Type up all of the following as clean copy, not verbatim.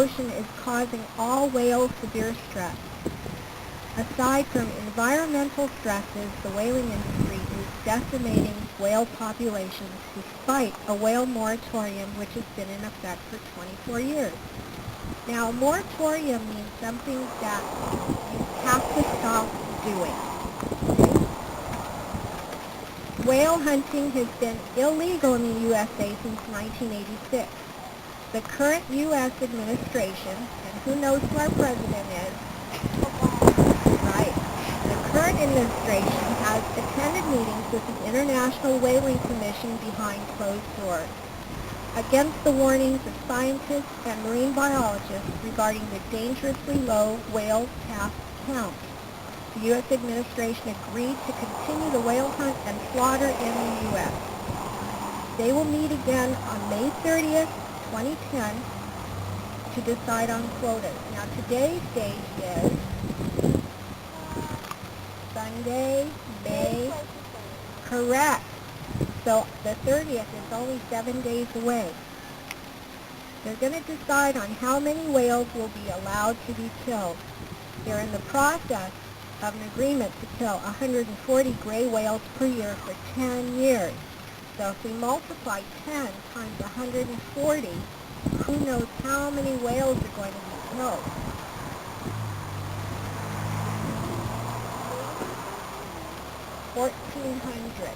ocean is causing all whales severe stress. Aside from environmental stresses, the whaling industry is decimating whale populations despite a whale moratorium which has been in effect for 24 years. Now, a moratorium means something that you have to stop doing. Whale hunting has been illegal in the USA since 1986. The current U.S. administration, and who knows who our president is, right, the current administration has attended meetings with the International Whaling Commission behind closed doors against the warnings of scientists and marine biologists regarding the dangerously low whale calf count. The U.S. administration agreed to continue the whale hunt and slaughter in the U.S. They will meet again on May 30th, 2010 to decide on quotas. Now today's date is Sunday, May, correct. So the 30th is only 7 days away. They're going to decide on how many whales will be allowed to be killed. They're in the process of an agreement to kill 140 gray whales per year for 10 years. So if we multiply 10 times 140, who knows how many whales are going to be killed? $1,400.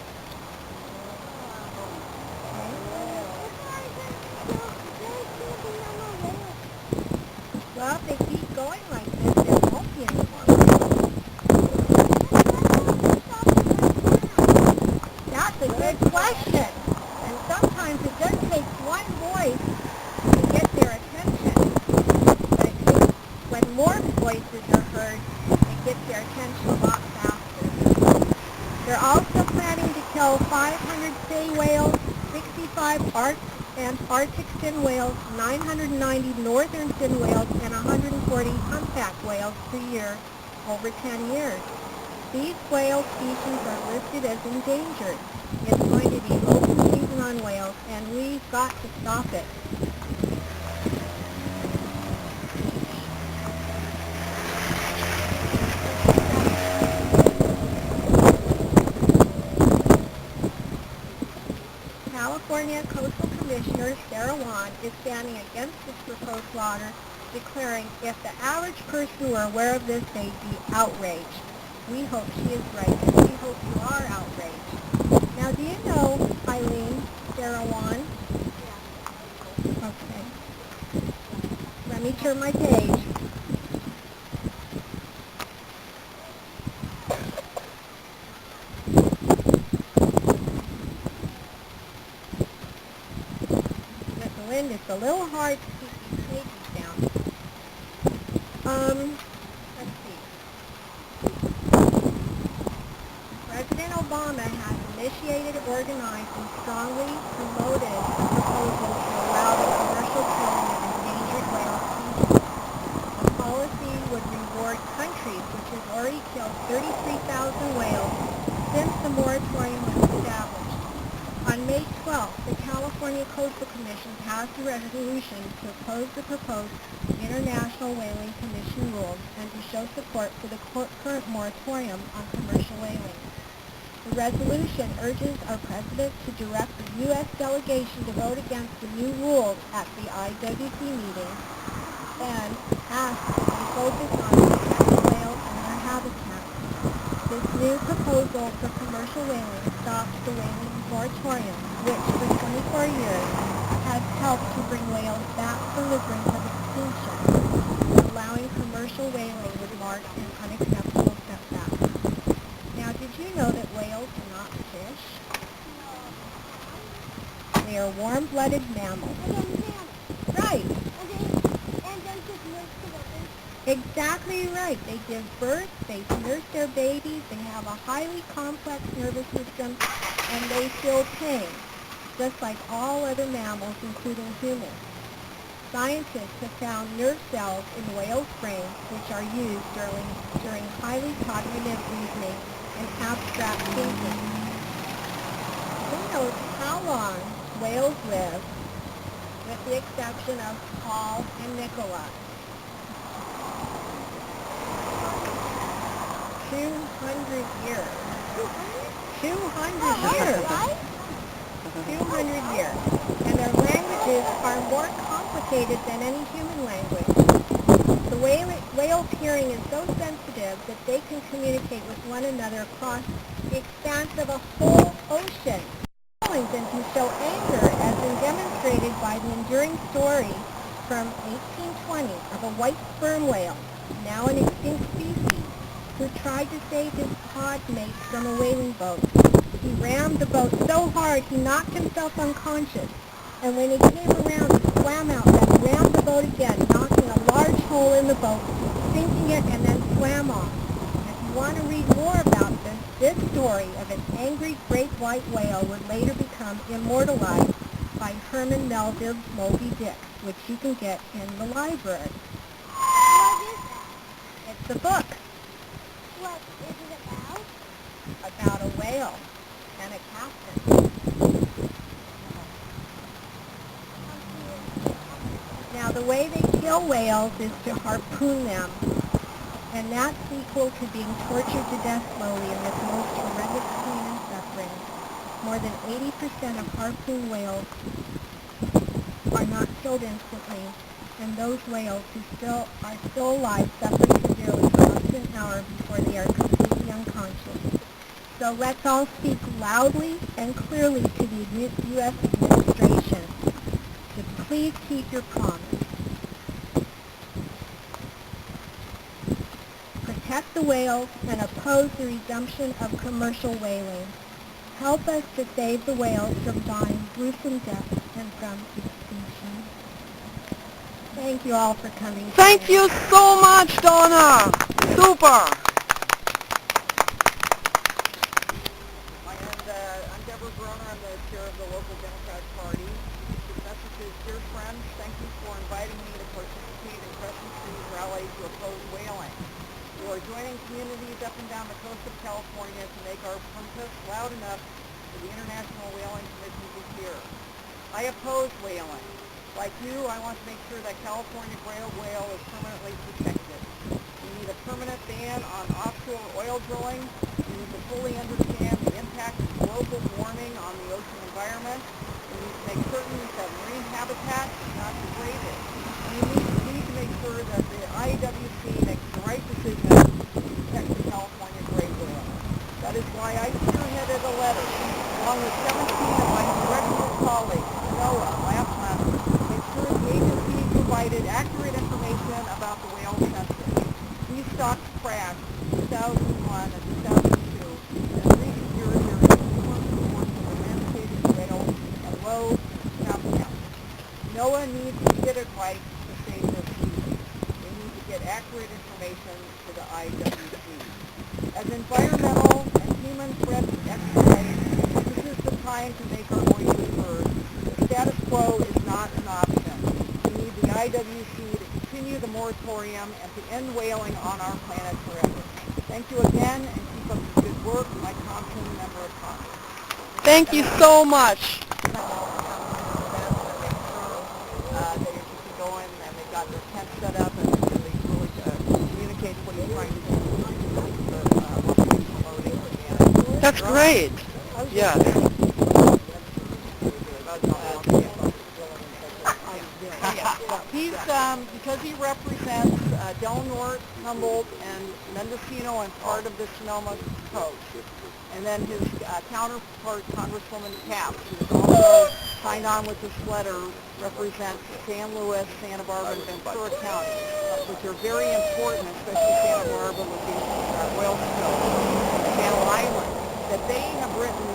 Well, if they keep going like this, there won't be any more whales. That's a good question. And sometimes it just takes one voice to get their attention. But it takes, when more voices are heard, it gets their attention a lot faster. They're also planning to kill 500 sei whales, 65 Antarctic fin whales, 990 northern fin whales, and 140 humpback whales per year over 10 years. These whale species are listed as endangered. It's going to be open season on whales, and we've got to stop it. California Coastal Commissioner Sarah Wan is standing against this proposed slaughter, declaring if the average person were aware of this, they'd be outraged. We hope she is right, and we hope you are outraged. Now, do you know Eileen, Sarah Wan? Yeah. Okay. Let me turn my page. It's a little hard to keep these pages down. Let's see. President Obama has initiated, organized, and strongly promoted a proposal to allow the commercial killing of endangered whale species. The policy would reward countries which have already killed 33,000 whales since the moratorium was established. On May 12th, the California Coastal Commission passed a resolution to oppose the proposed International Whaling Commission rules and to show support for the current moratorium on commercial whaling. The resolution urges our President to direct the U.S. delegation to vote against the new rules at the IWC meeting and asks that they focus on protecting whales and their habitats. This new proposal for commercial whaling stops the whaling moratorium, which for 24 years has helped to bring whales back from the brink of extinction. Allowing commercial whaling would mark an unacceptable setback. Now, did you know that whales are not fish? They are warm-blooded mammals. Right. Exactly right. They give birth, they nurse their babies, they have a highly complex nervous system, and they feel pain, just like all other mammals, including humans. Scientists have found nerve cells in whales' brains which are used during highly cognitive reasoning and abstract thinking. Who knows how long whales live with the exception of Paul and Nicola. 200 years. 200 years. 200 years. And their languages are more complicated than any human language. The whale's hearing is so sensitive that they can communicate with one another across the expanse of a whole ocean. And can show anger, as been demonstrated by the enduring story from 1820 of a white sperm whale, now an extinct species, who tried to save his pod mates from a whaling boat. He rammed the boat so hard he knocked himself unconscious, and when he came around, he swam out and rammed the boat again, knocking a large hole in the boat, sinking it, and then swam off. If you want to read more about this story of an angry great white whale would later become immortalized by Herman Melville's Moby Dick, which you can get in the library. What is that? It's a book What is it about? about a whale and a captain. Now, the way they kill whales is to harpoon them, and that's equal to being tortured to death slowly in this most horrendous pain and suffering. More than 80% of harpoon whales are not killed instantly, and those whales who are still alive suffer severely for up to an hour before they are completely unconscious. So let's all speak loudly and clearly to the U.S. administration to please keep your promise. Protect the whales and oppose the resumption of commercial whaling. Help us to save the whales from dying gruesome deaths and from extinction. Thank you all for coming. Thank you so much, Donna. Super. I'm Deborah Groner. I'm the chair of the local Democratic Party. This message is, dear friends, thank you for inviting me to participate in Crescent City's rally to oppose whaling. We are joining communities up and down the coast of California to make our protest loud enough for the International Whaling Commission to hear. I oppose whaling. Like you, I want to make sure that California gray whale is permanently protected. We need a permanent ban on offshore oil drilling. We need to fully understand the impact of global warming on the ocean environment. We need to make certain that marine habitat is not degraded. We need to make sure that the IWC makes the right decision to protect the California gray whale. That is why I spearheaded a letter, along with 17 of my congressional colleagues, NOAA, last month, to make sure the agency provided accurate information about the whale census. These stocks crashed in 2001 and 2002, and in recent years there have been numerous reports of emancipated whales and low habitat. NOAA needs to get it right to save this species. They need to get accurate information to the IWC. As environmental and human threats escalate, this is the time to make our voices heard. The status quo is not an option. We need the IWC to continue the moratorium and to end whaling on our planet forever. Thank you again, and keep up the good work. Mike Thompson, Member of Congress. Thank you so much. They can go in and they've got their tent set up and they really communicate what he's trying to do. That's great. Yes. He's, because he represents Del Norte, Humboldt, and Mendocino and part of the Sonoma Coast. And then his counterpart, Congresswoman Capps, who's also signed on with this letter, represents San Luis, Santa Barbara, and Ventura counties, which are very important, especially Santa Barbara with the oil spill, Channel Island, that they have written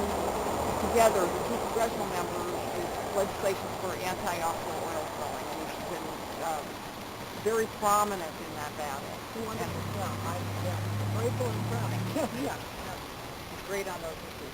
together, the two congressional members, is legislation for anti-offshore oil drilling, and he's been very prominent in that battle. Wonderful. Yeah, I'm grateful and proud. Yeah. He's great on those issues.